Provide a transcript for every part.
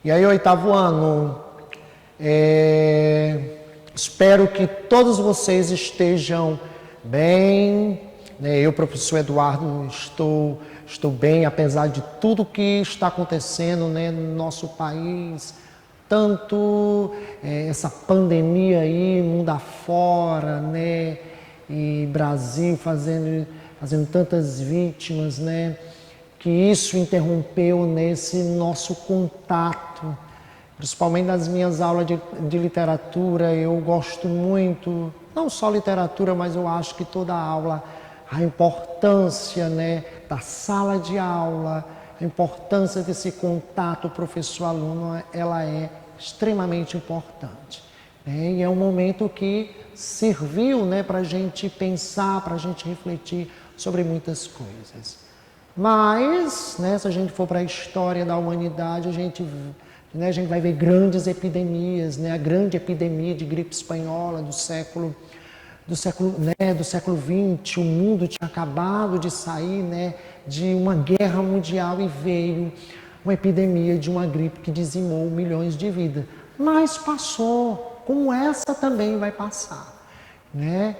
E aí, oitavo ano, espero que todos vocês estejam bem, né? Eu, professor Eduardo, estou bem, apesar de tudo que está acontecendo, né, no nosso país, tanto essa pandemia aí, mundo afora, né, e Brasil fazendo tantas vítimas, né, que isso interrompeu nesse nosso contato, principalmente nas minhas aulas de literatura. Eu gosto muito, não só literatura, mas eu acho que toda aula, a importância, né, da sala de aula, a importância desse contato professor-aluno, ela é extremamente importante, né? E é um momento que serviu, né, para a gente pensar, para a gente refletir sobre muitas coisas. Mas, né, se a gente for para a história da humanidade, a gente vai ver grandes epidemias, né? A grande epidemia de gripe espanhola do século XX, o mundo tinha acabado de sair, né, de uma guerra mundial e veio uma epidemia de uma gripe que dizimou milhões de vidas. Mas passou, como essa também vai passar, né?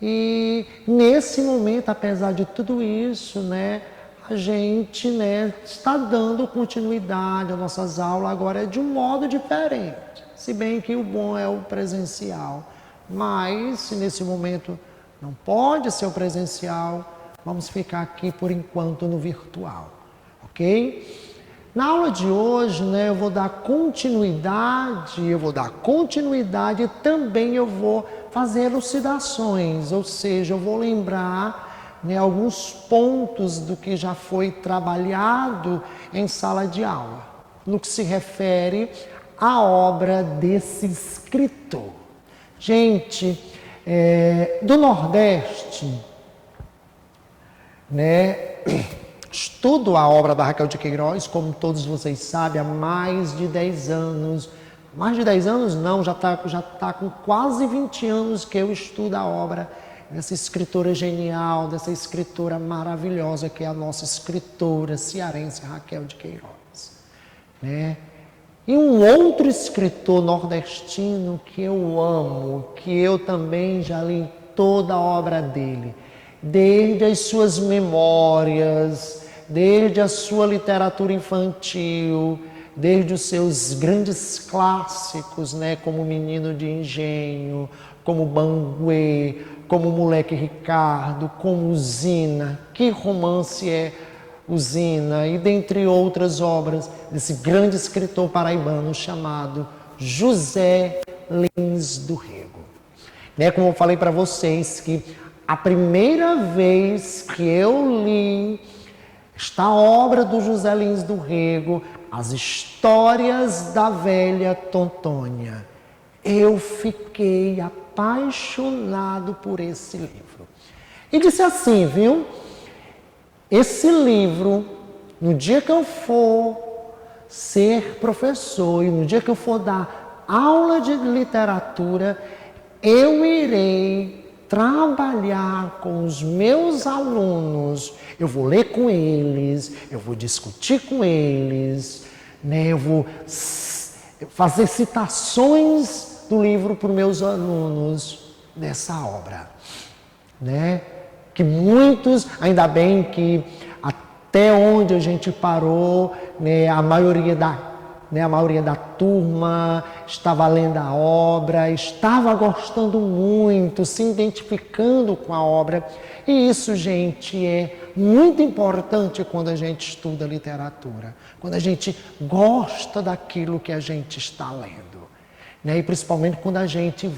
E nesse momento, apesar de tudo isso, né, a gente, né, está dando continuidade às nossas aulas agora de um modo diferente. Se bem que o bom é o presencial. Mas, se nesse momento não pode ser o presencial, vamos ficar aqui por enquanto no virtual, ok? Na aula de hoje, né, eu vou dar continuidade e também eu vou fazer elucidações, ou seja, eu vou lembrar, né, alguns pontos do que já foi trabalhado em sala de aula, no que se refere à obra desse escritor. Gente, do Nordeste, né, estudo a obra da Raquel de Queiroz, como todos vocês sabem, há mais de 10 anos. Mais de 10 anos não, já tá com quase 20 anos que eu estudo a obra dessa escritora genial, dessa escritora maravilhosa que é a nossa escritora cearense Raquel de Queiroz, né? E um outro escritor nordestino que eu amo, que eu também já li toda a obra dele, desde as suas memórias, desde a sua literatura infantil, desde os seus grandes clássicos, né, como Menino de Engenho, como Banguê, como Moleque Ricardo, como Usina. Que romance é Usina, e dentre outras obras desse grande escritor paraibano chamado José Lins do Rego. Né, como eu falei para vocês, que a primeira vez que eu li esta obra do José Lins do Rego, As Histórias da Velha Tontonha, eu fiquei apaixonado por esse livro. E disse assim, viu? Esse livro, no dia que eu for ser professor e no dia que eu for dar aula de literatura, eu irei trabalhar com os meus alunos, eu vou ler com eles, eu vou discutir com eles, né? Eu vou fazer citações do livro para os meus alunos dessa obra, né? Que muitos, ainda bem que até onde a gente parou, né, a maioria da turma estava lendo a obra, estava gostando muito, se identificando com a obra. E isso, gente, é muito importante quando a gente estuda literatura, quando a gente gosta daquilo que a gente está lendo, né? E principalmente quando a gente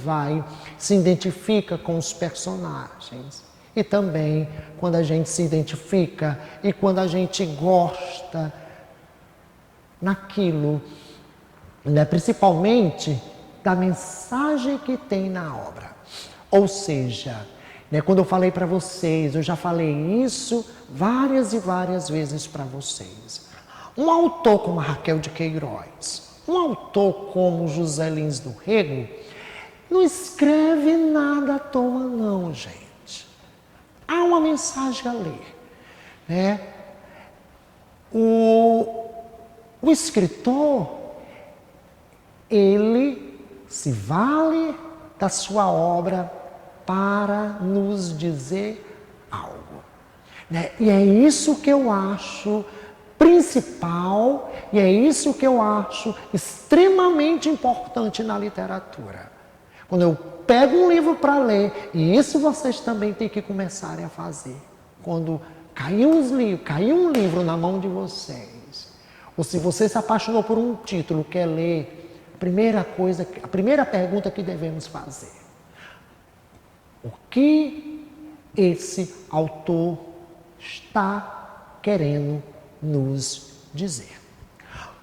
se identifica com os personagens. E também quando a gente se identifica e quando a gente gosta naquilo, né, principalmente da mensagem que tem na obra. Ou seja, né, quando eu falei para vocês, eu já falei isso várias e várias vezes para vocês. Um autor como Raquel de Queiroz, um autor como José Lins do Rego, não escreve nada à toa não, gente. Há uma mensagem a ler, né? o escritor, ele se vale da sua obra para nos dizer algo, né? E é isso que eu acho principal, e é isso que eu acho extremamente importante na literatura. Quando eu pego um livro para ler, e isso vocês também têm que começarem a fazer. Quando cair um livro na mão de vocês, ou se você se apaixonou por um título, quer ler, a primeira pergunta que devemos fazer: o que esse autor está querendo nos dizer?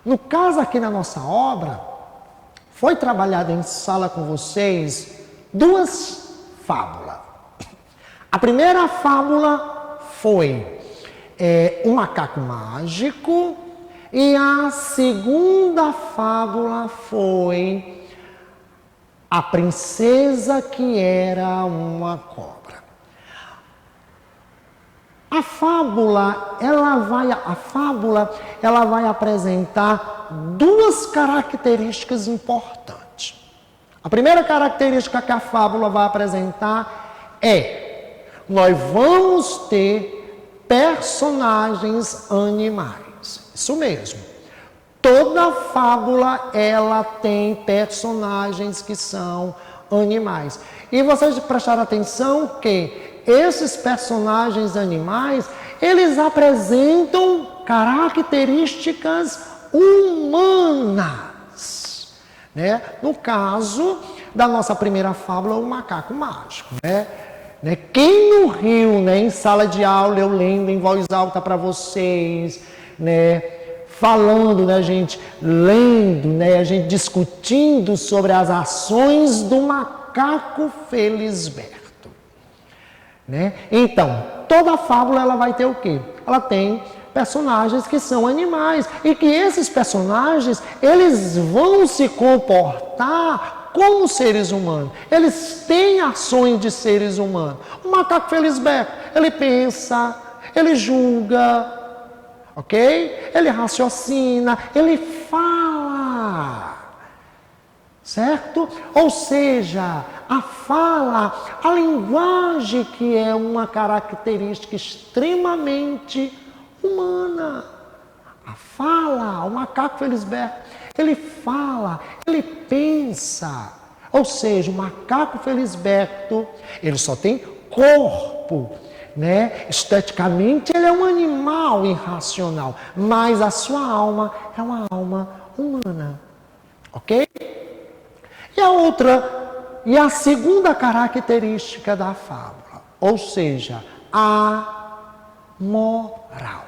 No caso aqui na nossa obra, foi trabalhado em sala com vocês 2 fábulas. A primeira fábula foi o macaco mágico, e a segunda fábula foi a princesa que era uma cobra. A fábula, ela vai apresentar 2 características importantes. A primeira característica que a fábula vai apresentar é: nós vamos ter personagens animais. Isso mesmo. Toda fábula, ela tem personagens que são animais. E vocês prestaram atenção que esses personagens animais, eles apresentam características humanas, né? No caso da nossa primeira fábula, o macaco mágico, né? Quem no Rio, né, em sala de aula, eu lendo em voz alta para vocês, né, falando, né, a gente lendo, né, a gente discutindo sobre as ações do macaco Felisberto, né? Então, toda fábula ela vai ter o quê? Ela tem personagens que são animais, e que esses personagens, eles vão se comportar como seres humanos. Eles têm ações de seres humanos. O macaco Felisberto, ele pensa, ele julga, ok? Ele raciocina, ele fala, certo? Ou seja, a fala, a linguagem, que é uma característica extremamente humana. A fala, o macaco Felisberto, ele fala, ele pensa. Ou seja, o macaco Felisberto, ele só tem corpo, né? Esteticamente ele é um animal irracional, mas a sua alma é uma alma humana, ok? E a segunda característica da fábula, ou seja, a moral.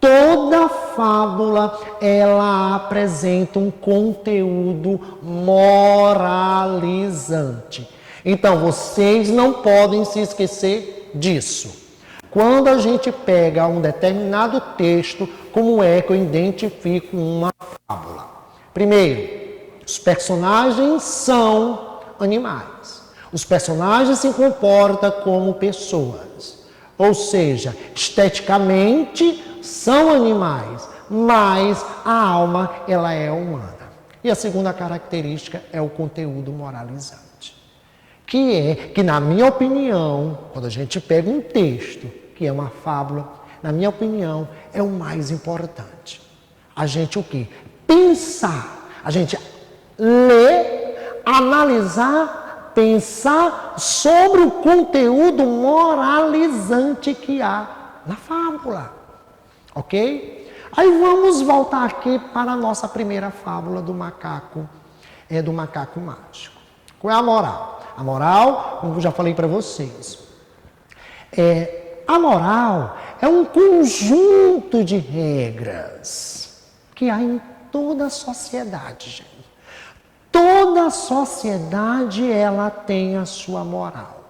Toda fábula, ela apresenta um conteúdo moralizante. Então, vocês não podem se esquecer disso. Quando a gente pega um determinado texto, como é que eu identifico uma fábula? Primeiro, os personagens são animais. Os personagens se comportam como pessoas. Ou seja, esteticamente são animais, mas a alma, ela é humana. E a segunda característica é o conteúdo moralizante. Que na minha opinião, quando a gente pega um texto, que é uma fábula, na minha opinião, é o mais importante. A gente o quê? Pensar. A gente ler, analisar, pensar sobre o conteúdo moralizante que há na fábula. Ok? Aí vamos voltar aqui para a nossa primeira fábula do macaco mágico. Qual é a moral? A moral, como eu já falei para vocês, a moral é um conjunto de regras que há em toda a sociedade, gente. Toda sociedade, ela tem a sua moral.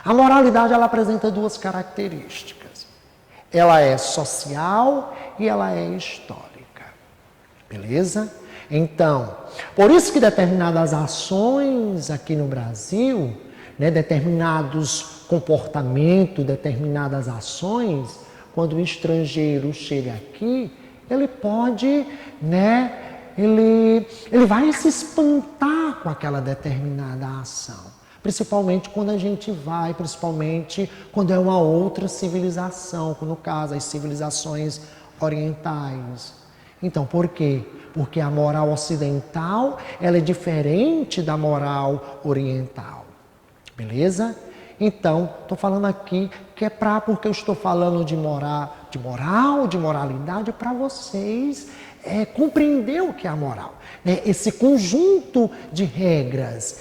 A moralidade, ela apresenta 2 características. Ela é social e ela é histórica. Beleza? Então, por isso que determinadas ações aqui no Brasil, né, determinados comportamentos, determinadas ações, quando o estrangeiro chega aqui, ele pode, ele vai se espantar com aquela determinada ação. Principalmente quando a gente vai, principalmente quando é uma outra civilização, no caso as civilizações orientais. Então, por quê? Porque a moral ocidental, ela é diferente da moral oriental. Beleza? Então, estou falando aqui que é porque eu estou falando de moralidade, para vocês compreender o que é a moral. Esse conjunto de regras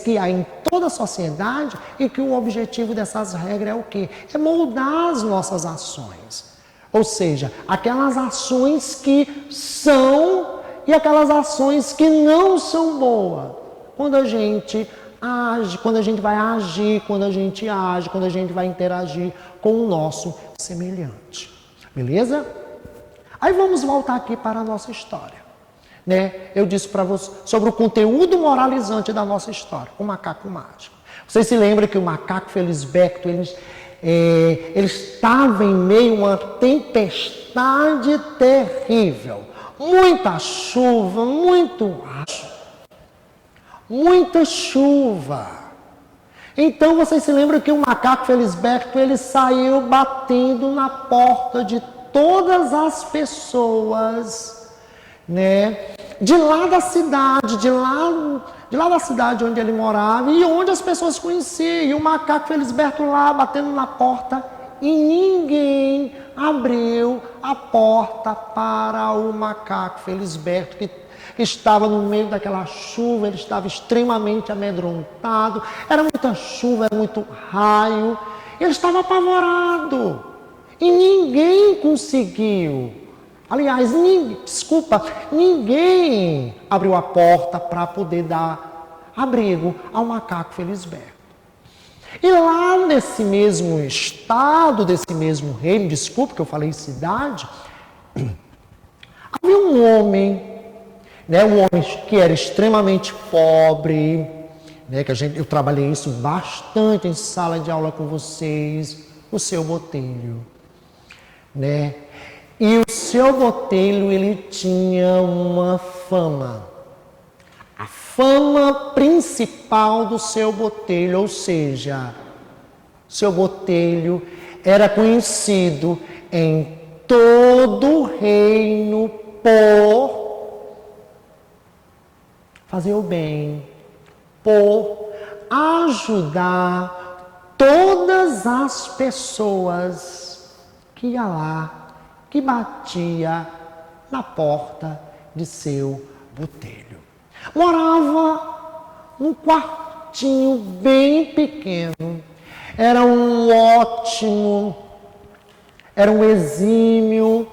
que há em toda a sociedade e que o objetivo dessas regras é o quê? É moldar as nossas ações. Ou seja, aquelas ações que são e aquelas ações que não são boas. Quando a gente age, quando a gente vai agir, quando a gente age, quando a gente vai interagir com o nosso semelhante. Beleza? Aí vamos voltar aqui para a nossa história. Eu disse para vocês sobre o conteúdo moralizante da nossa história, o macaco mágico. Vocês se lembram que o macaco Felisberto, ele estava em meio a uma tempestade terrível. Muita chuva, muita chuva. Então vocês se lembram que o macaco Felisberto, ele saiu batendo na porta de todas as pessoas, de lá da cidade, de lá da cidade onde ele morava e onde as pessoas conheciam. E o macaco Felisberto lá batendo na porta e ninguém abriu a porta para o macaco Felisberto, que estava no meio daquela chuva. Ele estava extremamente amedrontado, era muita chuva, era muito raio, ele estava apavorado e ninguém conseguiu. Aliás, ninguém abriu a porta para poder dar abrigo ao macaco Felisberto. E lá nesse mesmo estado, desse mesmo reino, desculpa que eu falei cidade, havia um homem, um homem que era extremamente pobre, eu trabalhei isso bastante em sala de aula com vocês, o Seu Botelho, E o Seu Botelho, ele tinha uma fama. A fama principal do Seu Botelho, ou seja, Seu Botelho era conhecido em todo o reino por fazer o bem, por ajudar todas as pessoas que iam lá, que batia na porta de Seu Botelho. Morava num quartinho bem pequeno. Era um exímio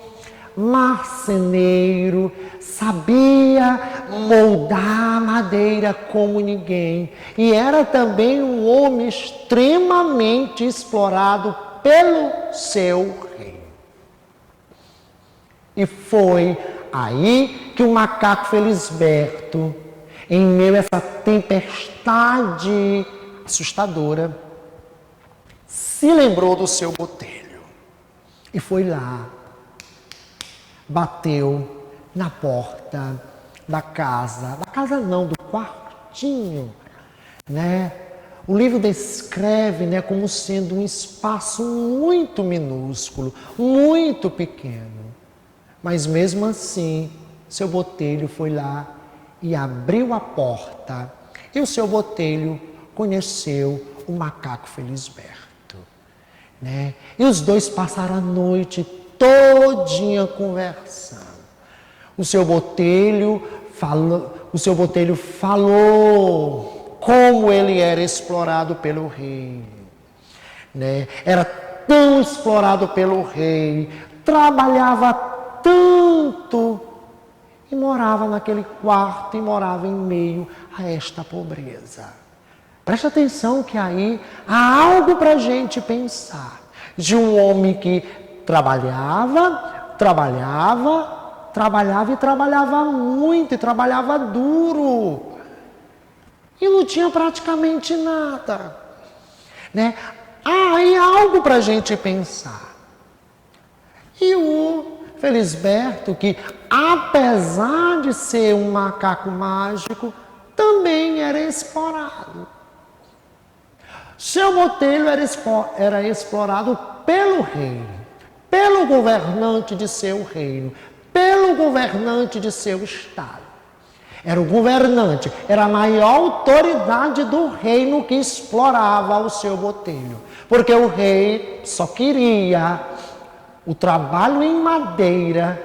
marceneiro, sabia moldar madeira como ninguém. E era também um homem extremamente explorado pelo seu rei. E foi aí que o macaco Felisberto, em meio a essa tempestade assustadora, se lembrou do Seu Botelho e foi lá, bateu na porta da casa não, do quartinho, O livro descreve, como sendo um espaço muito minúsculo, muito pequeno. Mas mesmo assim, Seu Botelho foi lá e abriu a porta. E o Seu Botelho conheceu o macaco Felisberto. E os dois passaram a noite todinha conversando. O Seu Botelho falou como ele era explorado pelo rei. Era tão explorado pelo rei, trabalhava tanto e morava naquele quarto e morava em meio a esta pobreza. Presta atenção que aí há algo para a gente pensar. De um homem que trabalhava e trabalhava muito, e trabalhava duro. E não tinha praticamente nada. Há aí algo para a gente pensar. E o Felisberto, que apesar de ser um macaco mágico, também era explorado. Seu botelho era explorado pelo rei, pelo governante de seu reino, pelo governante de seu estado. Era o governante, era a maior autoridade do reino que explorava o seu botelho. Porque o rei só queria o trabalho em madeira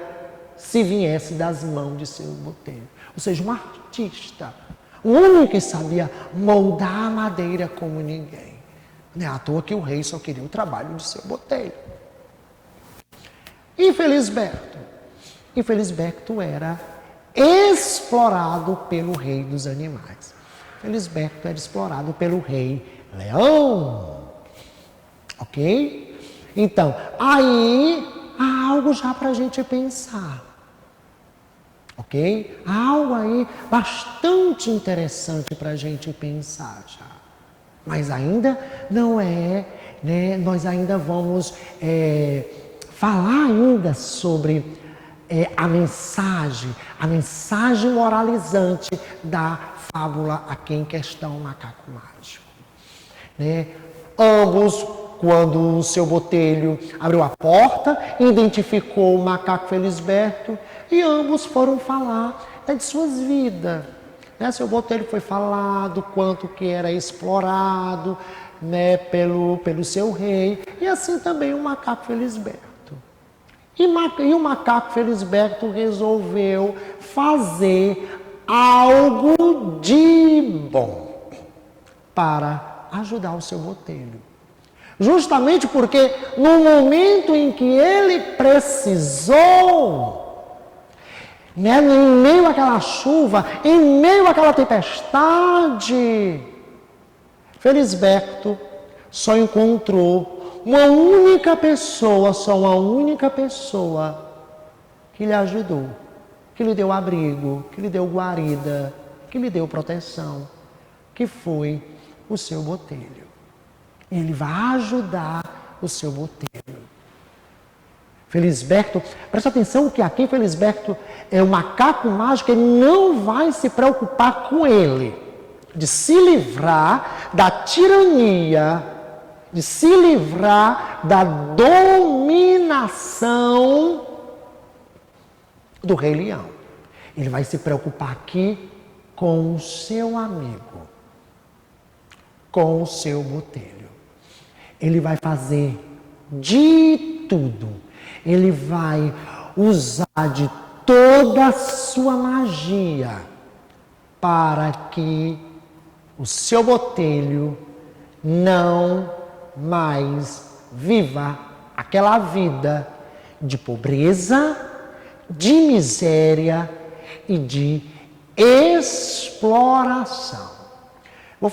se viesse das mãos de seu botelho. Ou seja, um artista, o único que sabia moldar a madeira como ninguém. Não é à toa que o rei só queria o trabalho de seu botelho. E Felisberto era explorado pelo rei dos animais. Felisberto era explorado pelo rei Leão. Ok? Então, aí há algo já para a gente pensar. Ok? Há algo aí bastante interessante para a gente pensar já. Mas ainda não é, né? Nós ainda vamos falar ainda sobre a mensagem moralizante da fábula Aqui em Questão, o Macaco Mágico. Né? Ambos, quando o seu botelho abriu a porta, identificou o macaco Felisberto e ambos foram falar de suas vidas. Né? Seu botelho foi falado quanto que era explorado, né, pelo seu rei, e assim também o macaco Felisberto. E o macaco Felisberto resolveu fazer algo de bom para ajudar o seu botelho. Justamente porque no momento em que ele precisou, né, em meio àquela chuva, em meio àquela tempestade, Felisberto só encontrou uma única pessoa que lhe ajudou, que lhe deu abrigo, que lhe deu guarida, que lhe deu proteção, que foi o seu botelho. Ele vai ajudar o seu botelho. Felisberto, presta atenção que aqui Felisberto é um macaco mágico, ele não vai se preocupar com ele, de se livrar da tirania, de se livrar da dominação do Rei Leão. Ele vai se preocupar aqui com o seu amigo, com o seu botelho. Ele vai fazer de tudo. Ele vai usar de toda a sua magia para que o seu botelho não mais viva aquela vida de pobreza, de miséria e de exploração. Eu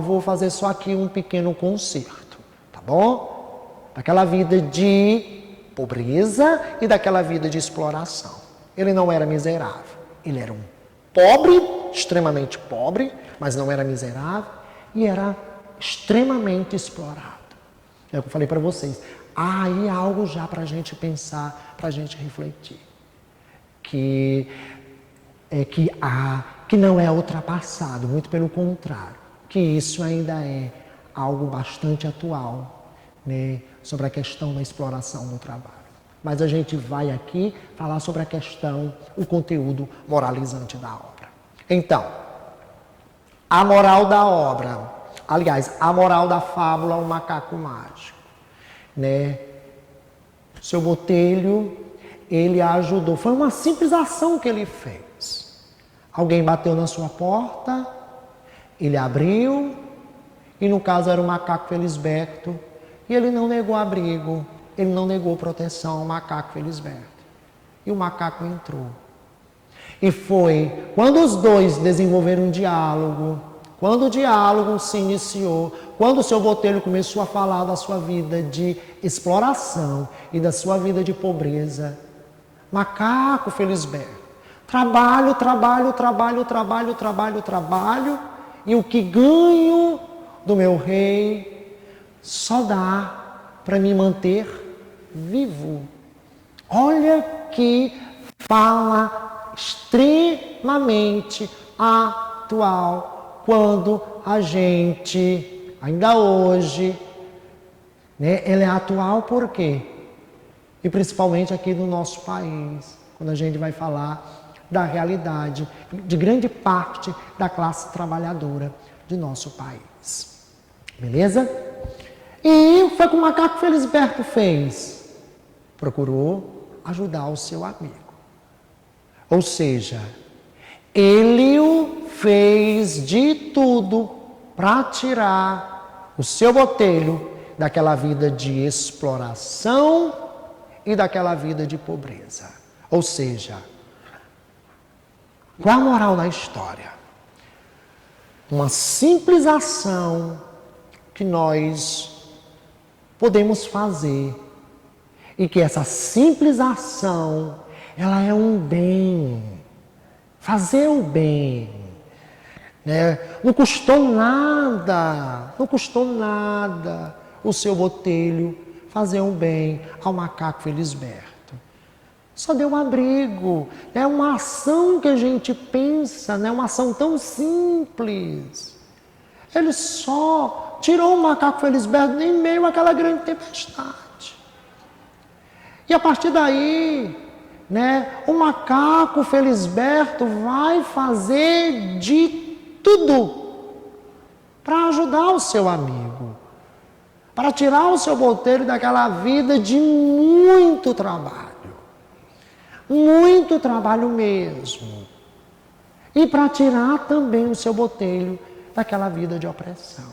vou fazer só aqui um pequeno concerto, tá bom? Daquela vida de pobreza e daquela vida de exploração. Ele não era miserável, ele era um pobre, extremamente pobre, mas não era miserável e era extremamente explorado. É o que eu falei para vocês. Há aí algo já para a gente pensar, para a gente refletir. Que não é ultrapassado, muito pelo contrário, que isso ainda é algo bastante atual, né, sobre a questão da exploração no trabalho. Mas a gente vai aqui falar sobre a questão, o conteúdo moralizante da obra. Então, a moral da obra, aliás, a moral da fábula O Macaco Mágico, né? Seu botelho, ele ajudou, foi uma simples ação que ele fez. Alguém bateu na sua porta, ele abriu, e no caso era o macaco Felisberto, e ele não negou abrigo, ele não negou proteção ao macaco Felisberto. E o macaco entrou. E foi quando os dois desenvolveram um diálogo, quando o diálogo se iniciou, quando o seu botelho começou a falar da sua vida de exploração e da sua vida de pobreza. Macaco Felisberto. Trabalho, e o que ganho do meu rei só dá para me manter vivo. Olha que fala extremamente atual quando a gente, ainda hoje, né, ela é atual por quê? E principalmente aqui no nosso país, quando a gente vai falar da realidade de grande parte da classe trabalhadora de nosso país. Beleza? E foi o que o macaco Felisberto fez. Procurou ajudar o seu amigo. Ou seja, ele o fez de tudo para tirar o seu botelho daquela vida de exploração e daquela vida de pobreza. Ou seja, qual a moral da história? Uma simples ação que nós podemos fazer e que essa simples ação, ela é um bem, fazer o bem, né? Não custou nada o seu botelho fazer um bem ao macaco Felisberto. Só deu um abrigo, é uma ação que a gente pensa, né? Uma ação tão simples. Ele só tirou o macaco Felisberto em meio àquela grande tempestade. E a partir daí, né, o macaco Felisberto vai fazer de tudo para ajudar o seu amigo, para tirar o seu botelho daquela vida de muito trabalho mesmo, e para tirar também o seu botelho daquela vida de opressão.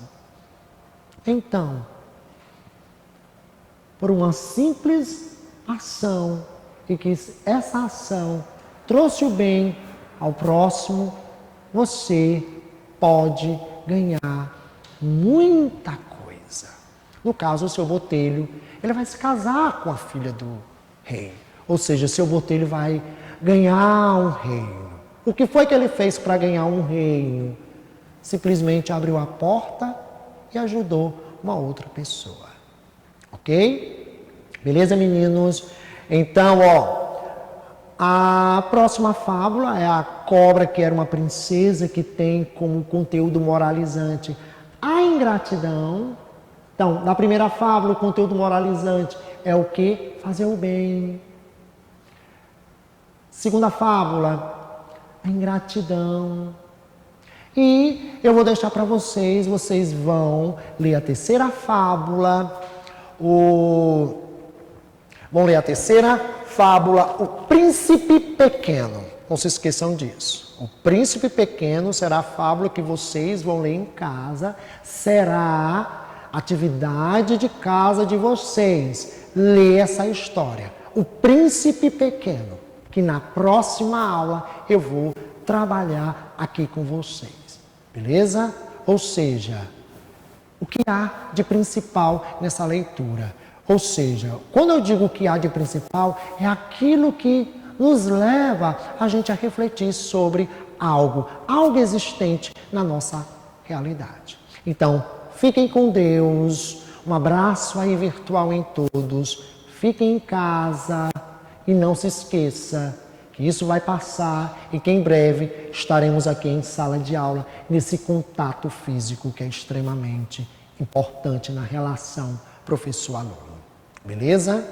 Então, por uma simples ação, e que essa ação trouxe o bem ao próximo, você pode ganhar muita coisa. No caso, o seu botelho, ele vai se casar com a filha do rei. Ou seja, seu botelho vai ganhar um reino. O que foi que ele fez para ganhar um reino? Simplesmente abriu a porta e ajudou uma outra pessoa. Ok? Beleza, meninos? Então, a próxima fábula é a cobra que era uma princesa, que tem como conteúdo moralizante a ingratidão. Então, na primeira fábula, o conteúdo moralizante é o quê? Fazer o bem. Segunda fábula, a ingratidão. E eu vou deixar para vocês vão ler a terceira fábula, vão ler a terceira fábula, o Príncipe Pequeno. Não se esqueçam disso. O Príncipe Pequeno será a fábula que vocês vão ler em casa, será atividade de casa de vocês, ler essa história. O Príncipe Pequeno, que na próxima aula eu vou trabalhar aqui com vocês. Beleza? Ou seja, o que há de principal nessa leitura? Ou seja, quando eu digo o que há de principal, é aquilo que nos leva a gente a refletir sobre algo existente na nossa realidade. Então, fiquem com Deus, um abraço aí virtual em todos, fiquem em casa e não se esqueça que isso vai passar e que em breve estaremos aqui em sala de aula, nesse contato físico que é extremamente importante na relação professor-aluno. Beleza?